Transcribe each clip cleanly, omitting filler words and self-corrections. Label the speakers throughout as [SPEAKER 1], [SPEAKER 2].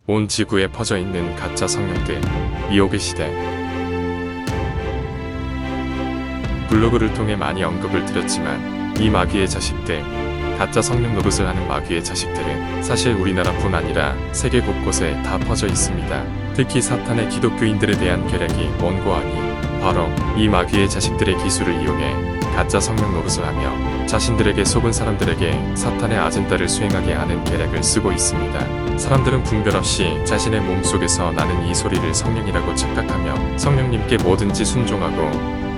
[SPEAKER 1] 온 지구에 퍼져 있는 가짜 성령들, 미혹의 시대. 블로그를 통해 많이 언급을 드렸지만 이 마귀의 자식들, 가짜 성령 노릇을 하는 마귀의 자식들은 사실 우리나라뿐 아니라 세계 곳곳에 다 퍼져 있습니다. 특히 사탄의 기독교인들에 대한 계략이 원고 아니 바로 이 마귀의 자식들의 기술을 이용해 가짜 성령 노릇을 하며 자신들에게 속은 사람들에게 사탄의 아젠다를 수행하게 하는 계략을 쓰고 있습니다. 사람들은 분별 없이 자신의 몸속에서 나는 이 소리를 성령이라고 착각하며 성령님께 뭐든지 순종하고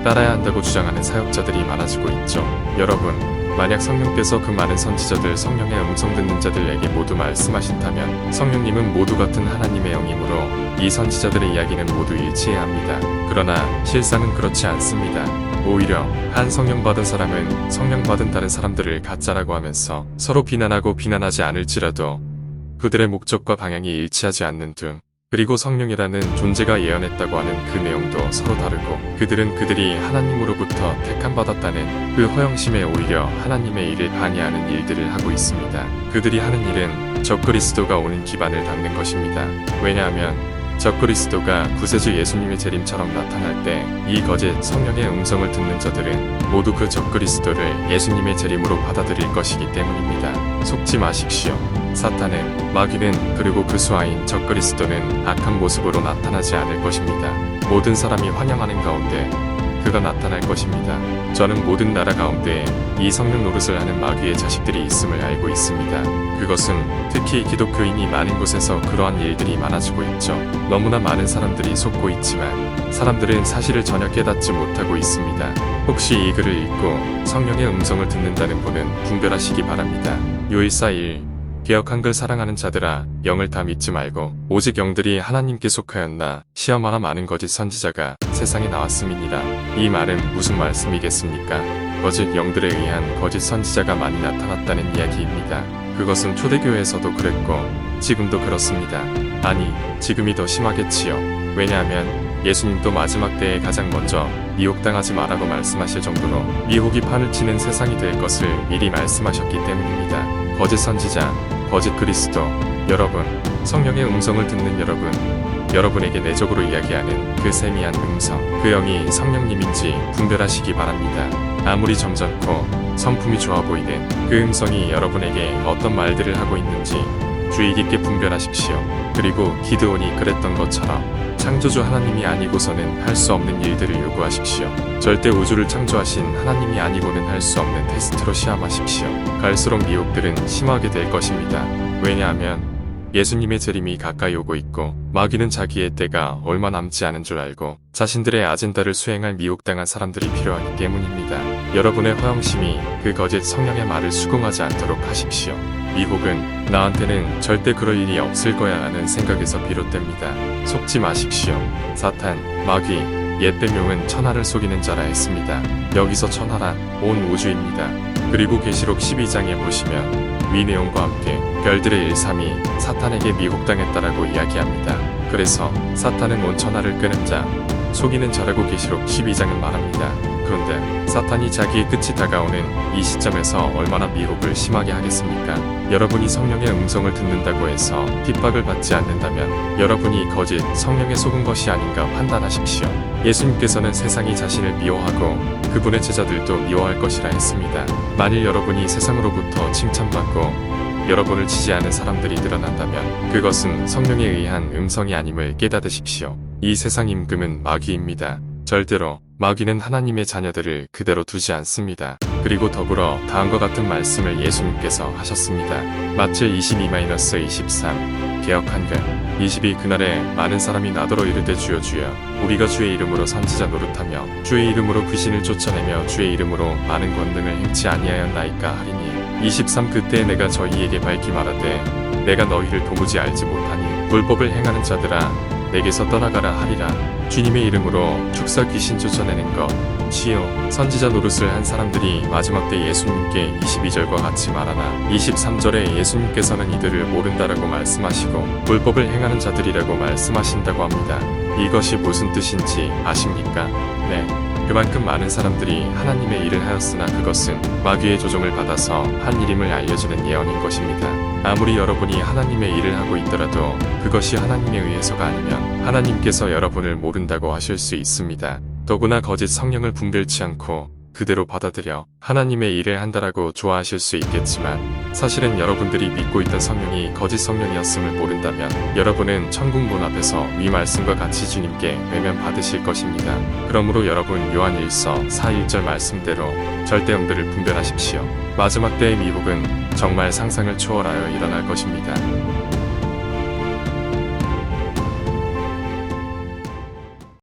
[SPEAKER 1] 따라야 한다고 주장하는 사역자들이 많아지고 있죠. 여러분, 만약 성령께서 그 많은 선지자들 성령의 음성 듣는 자들에게 모두 말씀하신다면 성령님은 모두 같은 하나님의 영이므로 이 선지자들의 이야기는 모두 일치해야 합니다. 그러나 실상은 그렇지 않습니다. 오히려 한 성령 받은 사람은 성령 받은 다른 사람들을 가짜라고 하면서 서로 비난하고 비난하지 않을지라도 그들의 목적과 방향이 일치하지 않는 등, 그리고 성령이라는 존재가 예언했다고 하는 그 내용도 서로 다르고 그들은 그들이 하나님으로부터 택함받았다는 그 허영심에 오히려 하나님의 일을 방해하는 일들을 하고 있습니다. 그들이 하는 일은 적그리스도가 오는 기반을 닫는 것입니다. 왜냐하면 적그리스도가 구세주 예수님의 재림처럼 나타날 때 이 거짓 성령의 음성을 듣는 자들은 모두 그 적그리스도를 예수님의 재림으로 받아들일 것이기 때문입니다. 속지 마십시오. 사탄은, 마귀는, 그리고 그 수하인 적그리스도는 악한 모습으로 나타나지 않을 것입니다. 모든 사람이 환영하는 가운데 그가 나타날 것입니다. 저는 모든 나라 가운데 이 성령 노릇을 하는 마귀의 자식들이 있음을 알고 있습니다. 그것은 특히 기독교인이 많은 곳에서 그러한 일들이 많아지고 있죠. 너무나 많은 사람들이 속고 있지만 사람들은 사실을 전혀 깨닫지 못하고 있습니다. 혹시 이 글을 읽고 성령의 음성을 듣는다는 분은 분별하시기 바랍니다. 요일사 1. 개역 한글 사랑하는 자들아, 영을 다 믿지 말고 오직 영들이 하나님께 속하였나 시험하나 많은 거짓 선지자가 세상에 나왔음이니라. 이 말은 무슨 말씀이겠습니까? 거짓 영들에 의한 거짓 선지자가 많이 나타났다는 이야기입니다. 그것은 초대교회에서도 그랬고 지금도 그렇습니다. 아니, 지금이 더 심하겠지요. 왜냐하면 예수님도 마지막 때에 가장 먼저 미혹당하지 마라고 말씀하실 정도로 미혹이 판을 치는 세상이 될 것을 미리 말씀하셨기 때문입니다. 거짓 선지자, 거짓 그리스도, 여러분, 성령의 음성을 듣는 여러분, 여러분에게 내적으로 이야기하는 그 세미한 음성, 그 영이 성령님인지 분별하시기 바랍니다. 아무리 점잖고 성품이 좋아 보이는 그 음성이 여러분에게 어떤 말들을 하고 있는지 주의 깊게 분별하십시오. 그리고 기드온이 그랬던 것처럼 창조주 하나님이 아니고서는 할 수 없는 일들을 요구하십시오. 절대 우주를 창조하신 하나님이 아니고는 할 수 없는 테스트로 시험하십시오. 갈수록 미혹들은 심하게 될 것입니다. 왜냐하면 예수님의 재림이 가까이 오고 있고 마귀는 자기의 때가 얼마 남지 않은 줄 알고 자신들의 아젠다를 수행할 미혹당한 사람들이 필요하기 때문입니다. 여러분의 허영심이 그 거짓 성령의 말을 수긍하지 않도록 하십시오. 미혹은 나한테는 절대 그럴 일이 없을 거야 라는 생각에서 비롯됩니다. 속지 마십시오. 사탄, 마귀, 옛 별명은 천하를 속이는 자라 했습니다. 여기서 천하란 온 우주입니다. 그리고 계시록 12장에 보시면 위 내용과 함께 별들의 일삼이 사탄에게 미혹당했다라고 이야기합니다. 그래서 사탄은 온 천하를 끄는 자, 속이는 자라고 계시록 12장은 말합니다. 그런데 사탄이 자기의 끝이 다가오는 이 시점에서 얼마나 미혹을 심하게 하겠습니까? 여러분이 성령의 음성을 듣는다고 해서 핍박을 받지 않는다면 여러분이 거짓 성령에 속은 것이 아닌가 판단하십시오. 예수님께서는 세상이 자신을 미워하고 그분의 제자들도 미워할 것이라 했습니다. 만일 여러분이 세상으로부터 칭찬받고 여러분을 지지하는 사람들이 늘어난다면 그것은 성령에 의한 음성이 아님을 깨닫으십시오. 이 세상 임금은 마귀입니다. 절대로 마귀는 하나님의 자녀들을 그대로 두지 않습니다. 그리고 더불어 다음과 같은 말씀을 예수님께서 하셨습니다. 마츠 22-23 개역 한글 22 그날에 많은 사람이 나더러 이르되 주여 주여 우리가 주의 이름으로 선지자 노릇하며 주의 이름으로 귀신을 쫓아내며 주의 이름으로 많은 권능을 행치 아니하였나이까 하리니 23 그때 내가 저희에게 밝히 말하되 내가 너희를 도무지 알지 못하니 불법을 행하는 자들아 내게서 떠나가라 하리라. 주님의 이름으로 축사 귀신 쫓아내는 것 시요 선지자 노릇을 한 사람들이 마지막 때 예수님께 22절과 같이 말하나 23절에 예수님께서는 이들을 모른다라고 말씀하시고 불법을 행하는 자들이라고 말씀하신다고 합니다. 이것이 무슨 뜻인지 아십니까? 네. 그만큼 많은 사람들이 하나님의 일을 하였으나 그것은 마귀의 조종을 받아서 한 일임을 알려주는 예언인 것입니다. 아무리 여러분이 하나님의 일을 하고 있더라도 그것이 하나님에 의해서가 아니면 하나님께서 여러분을 모른다고 하실 수 있습니다. 더구나 거짓 성령을 분별치 않고 그대로 받아들여 하나님의 일을 한다라고 좋아하실 수 있겠지만 사실은 여러분들이 믿고 있던 성령이 거짓 성령이었음을 모른다면 여러분은 천국 문 앞에서 위 말씀과 같이 주님께 외면받으실 것입니다. 그러므로 여러분 요한 1서 4, 1절 말씀대로 절대 음들을 분별하십시오. 마지막 때의 미혹은 정말 상상을 초월하여 일어날 것입니다.